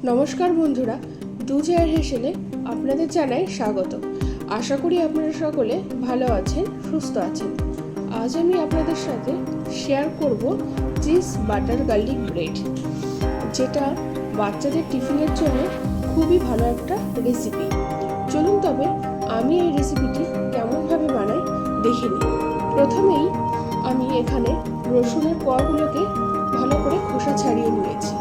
নমস্কার বন্ধুরা, দু চায়ের হেসেলে আপনাদের জানাই স্বাগত। আশা করি আপনারা সকলে ভালো আছেন, সুস্থ আছেন। আজ আমি আপনাদের সাথে শেয়ার করব চিজ বাটার গার্লিক ব্রেড, যেটা বাচ্চাদের টিফিনের জন্য খুবই ভালো একটা রেসিপি। চলুন তবে আমি এই রেসিপিটি কেমনভাবে বানাই দেখে নিই। প্রথমেই আমি এখানে রসুনের কোয়াগুলোকে ভালো করে খোসা ছাড়িয়ে নিয়েছি।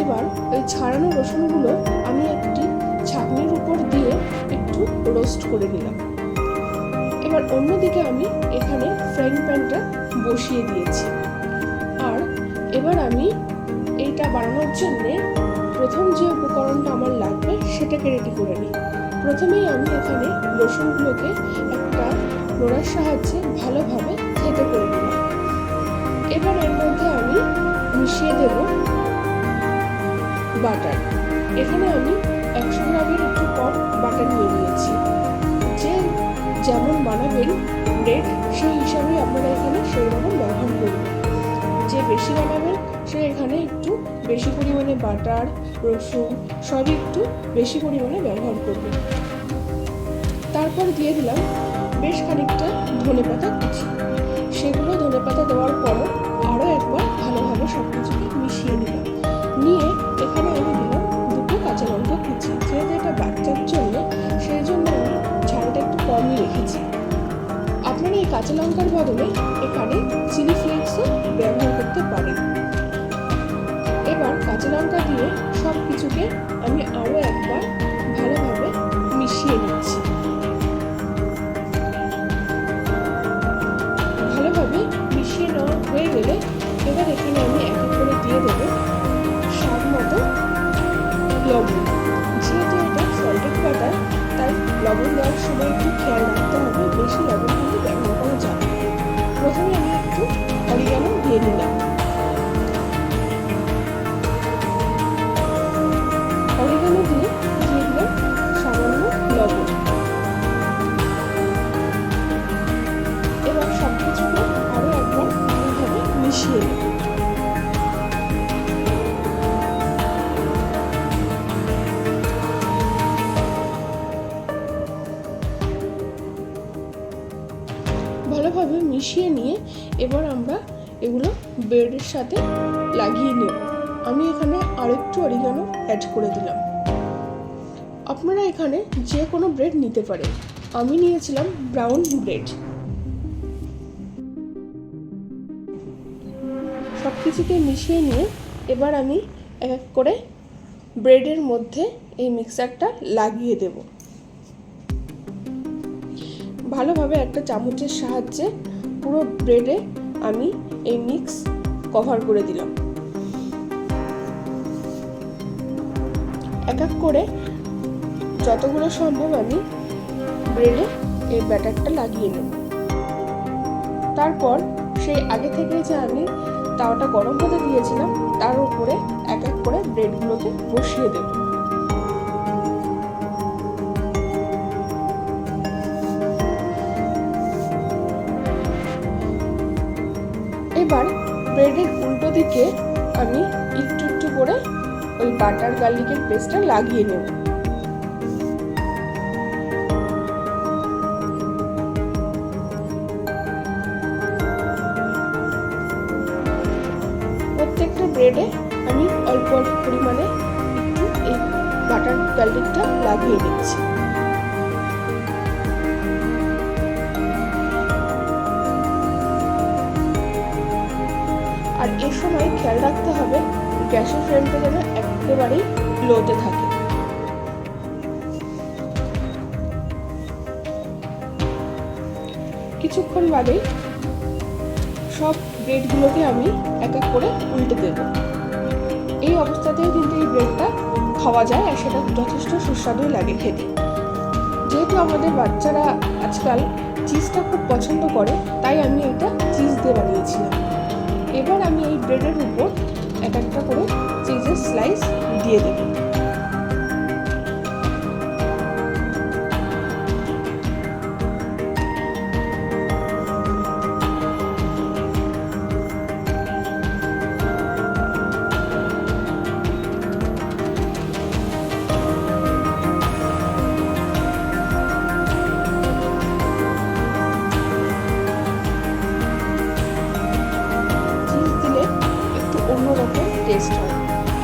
এবার ওই ছাড়ানো রসুনগুলো আমি একটি ছাঁকনির উপর দিয়ে একটু রোস্ট করে নিলাম। এবার অন্যদিকে আমি এখানে ফ্রাইং প্যানটা বসিয়ে দিয়েছি। আর এবার আমি এইটা বানানোর জন্যে প্রথম যে উপকরণটা আমার লাগবে সেটাকে রেডি করে নিই। প্রথমেই আমি এখানে রসুনগুলোকে একটা নোড়ার সাহায্যে ভালোভাবে থেঁতো করে নিলাম। এবার এর মধ্যে আমি মিশিয়ে দেব বাটার। এখানে আমি 100 গ্রামের একটু কম বাটার নিয়ে নিয়েছি। যে যেমন বানাবেন ব্রেড সেই হিসাবে আপনারা এখানে সেই রকম ব্যবহার করবেন। যে বেশি বানাবেন সে এখানে একটু বেশি পরিমাণে বাটার, রসুন সবই একটু বেশি পরিমাণে ব্যবহার করবেন। তারপর দিয়ে দিলাম বেশ খানিকটা ধনেপাতা কুচি। সেগুলো ধনেপাতা দেওয়ার পরও আরও একবার ভালোভাবে সব কিছুকে মিশিয়ে নিলাম। নিয়ে এখানে আমি দিলাম 2 কাঁচা লঙ্কা কুচি। যেহেতু এটা বাচ্চার জন্য সেই জন্য আমি ঝালটা একটু কমই রেখেছি। আপনারা এই কাঁচা লঙ্কার বদলে এখানে চিলি ফ্লেক্সও ব্যবহার করতে পারেন। এবার কাঁচা লঙ্কা দিয়ে সব কিছুকে আমি আরও একবার ভালোভাবে মিশিয়ে নিচ্ছি। ভালোভাবে মিশিয়ে নেওয়া হয়ে গেলে এবার এখানে আমি এক এক করে দিয়ে দেবো স্বাদ মতো লবণ। যেহেতু এটা সল্টেড বাটার তাই লবণ দেওয়ার সময় একটু খেয়াল রাখতে হবে, বেশি লবণ কিন্তু ব্যবহার করা যাবে। প্রথমে আমি একটু অরিগানো দিয়ে নিলাম। অরিগানো দিয়ে দিলাম সামান্য লবণ। এবার সব কিছুকে আরও একবার এইভাবে মিশিয়ে নেব। ভালোভাবে মিশিয়ে নিয়ে এবার আমরা এগুলো ব্রেডের সাথে লাগিয়ে নেব। আমি এখানে আরেকটু অরিগানো অ্যাড করে দিলাম। আপনারা এখানে যে কোনো ব্রেড নিতে পারেন। আমি নিয়েছিলাম ব্রাউন ব্রেড। সব কিছুকে মিশিয়ে নিয়ে এবার আমি এক এক করে ব্রেডের মধ্যে এই মিক্সারটা লাগিয়ে দেব। ভালোভাবে একটা চামচের সাহায্যে পুরো ব্রেডে আমি এই মিক্স কভার করে দিলাম। এক এক করে যতগুলো সম্ভব আমি ব্রেডে এই ব্যাটারটা লাগিয়ে নেব। তারপর সেই আগে থেকে যে আমি তাওয়াটা গরম হতে দিয়েছিলাম তার উপরে এক এক করে ব্রেডগুলোকে বসিয়ে দেব। এবার ব্রেডের উল্টো দিকে আমি একটু একটু করে ওই বাটার গার্লিকের পেস্টটা লাগিয়ে নেব। প্রত্যেকটা ব্রেডে আমি অল্প অল্প পরিমাণে একটু এই বাটার গার্লিকটা লাগিয়ে দিচ্ছি। আর এর সময় খেয়াল রাখতে হবে গ্যাসের ফ্লেমটা যেন একেবারেই লোতে থাকে। কিছুক্ষণ বাদেই সব ব্রেডগুলোকে আমি এক এক করে উল্টে দেব। এই অবস্থাতেও কিন্তু এই ব্রেডটা খাওয়া যায় আর সেটা যথেষ্ট সুস্বাদুই লাগে খেতে। যেহেতু আমাদের বাচ্চারা আজকাল চিজটা খুব পছন্দ করে তাই আমি এটা চিজ দিয়ে বানিয়েছিলাম। এবার আমি এই ব্রেডের উপর এক একটা করে চিজের স্লাইস দিয়ে দেব।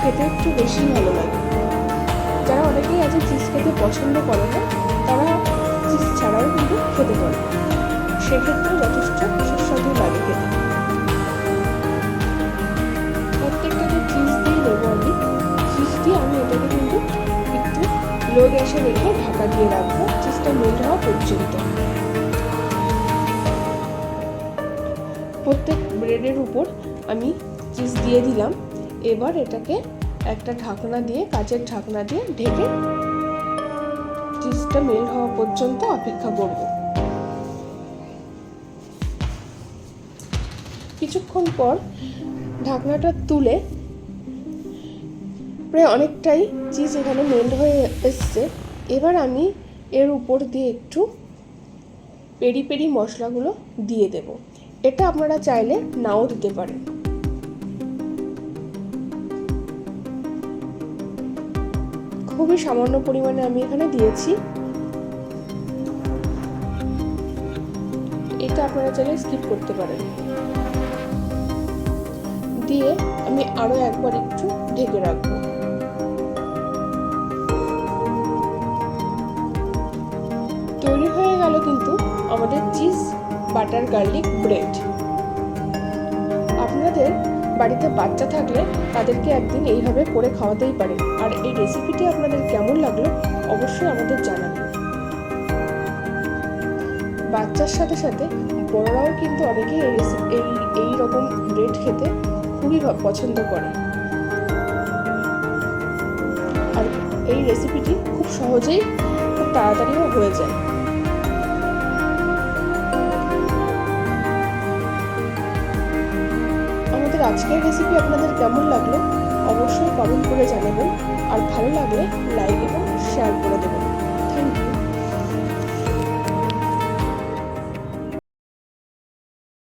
খেতে একটু বেশি ভালো লাগে। যারা অনেকেই আছে চিজ খেতে পছন্দ করে না, তারা চিজ ছাড়াও কিন্তু খেতে পারে, সেক্ষেত্রে যথেষ্ট সুস্বাদু লাগে খেতে। প্রত্যেকটাতে চিজ দিয়ে দেবো আমি। চিজ দিয়ে আমি এটাকে কিন্তু একটু লো গ্যাসে রেখে ঢাকা দিয়ে রাখবো চিজটা মেল্ট হওয়া পর্যন্ত। প্রত্যেক ব্রেডের উপর আমি চিজ দিয়ে দিলাম। এবার এটাকে একটা ঢাকনা দিয়ে, কাচের ঢাকনা দিয়ে ঢেকে চিজটা মেল্ট হওয়া পর্যন্ত অপেক্ষা করব। কিছুক্ষণ পর ঢাকনাটা তুলে প্রায় অনেকটাই চিজ এখানে মেল্ট হয়ে এসছে। এবার আমি এর উপর দিয়ে একটু পেরি পেরি মশলাগুলো দিয়ে দেব। এটা আপনারা চাইলে নাও দিতে পারেন। খুবই সামান্য পরিমাণে আমি এখানে দিয়েছি। এটা আপনারা চাইলে স্কিপ করতে পারেন। দিয়ে আমি আরো একবার একটু ঢেকে রাখবো। তৈরি হয়ে গেল কিন্তু আমাদের চিজ বাটার গার্লিক ব্রেড। আপনাদের বাড়িতে বাচ্চা থাকলে তাদেরকে একদিন এইভাবে করে খাওয়াতেই পারেন। আর এই রেসিপিটি আপনাদের কেমন লাগলো অবশ্যই আমাদের জানাবেন। বাচ্চার সাথে সাথে বড়রাও কিন্তু অনেকেই এই রকম ব্রেড খেতে খুবই পছন্দ করে। আর এই রেসিপিটি খুব সহজেই, খুব তাড়াতাড়িও হয়ে যায়। আমাদের আজকের রেসিপি আপনাদের কেমন লাগলো অবশ্যই কমেন্ট করে জানাবেন। আর ভালো লাগলে লাইক এবং শেয়ার করে দেবেন।